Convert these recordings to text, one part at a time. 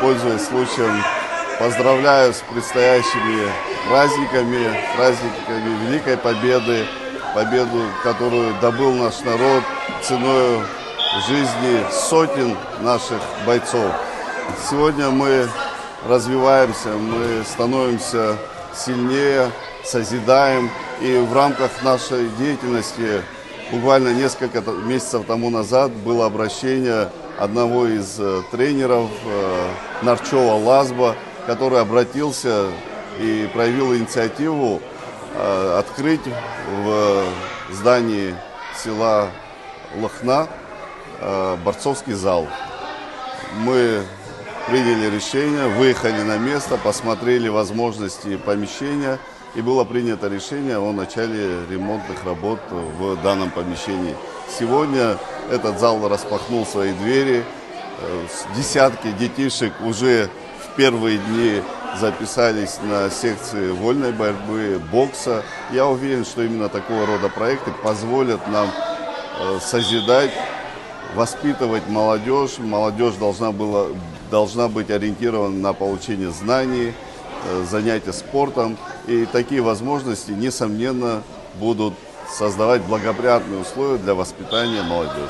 пользуясь случаем, поздравляю с предстоящими праздниками Великой Победы, победу, которую добыл наш народ ценой жизни сотен наших бойцов. Сегодня мы развиваемся, мы становимся сильнее, созидаем. И в рамках нашей деятельности буквально несколько месяцев тому назад было обращение одного из тренеров Нарчова Лазба, который обратился и проявил инициативу открыть в здании села Лохна борцовский зал. Мы приняли решение, выехали на место, посмотрели возможности помещения, и было принято решение о начале ремонтных работ в данном помещении. Сегодня этот зал распахнул свои двери, десятки детишек уже в первые дни записались на секции вольной борьбы, бокса. Я уверен, что именно такого рода проекты позволят нам созидать, воспитывать молодежь. Молодежь должна быть ориентирована на получение знаний, занятия спортом. И такие возможности, несомненно, будут создавать благоприятные условия для воспитания молодежи.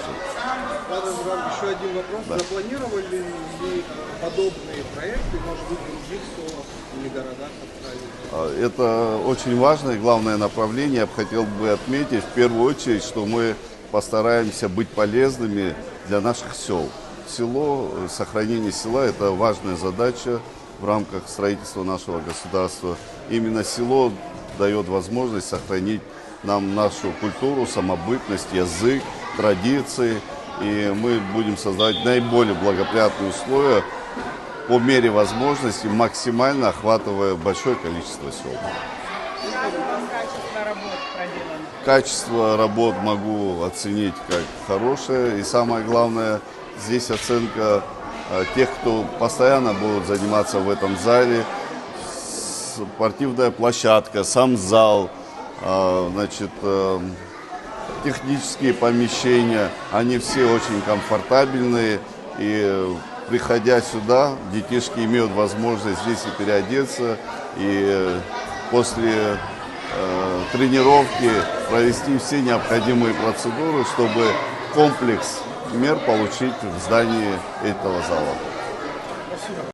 Еще один вопрос. Да. Запланировали ли подобные проекты, может быть, в других школах или городах? Это очень важное и главное направление. Я бы хотел отметить в первую очередь, что мы постараемся быть полезными для наших сел. Сохранение села – это важная задача в рамках строительства нашего государства. Именно село дает возможность сохранить нам нашу культуру, самобытность, язык, традиции. И мы будем создавать наиболее благоприятные условия по мере возможности, максимально охватывая большое количество сел. Качество работ могу оценить как хорошее. И самое главное, здесь оценка тех, кто постоянно будет заниматься в этом зале. Спортивная площадка, сам зал, технические помещения, они все очень комфортабельные. И приходя сюда, детишки имеют возможность здесь и переодеться, и после тренировки провести все необходимые процедуры, чтобы комплекс мер получить в здании этого зала.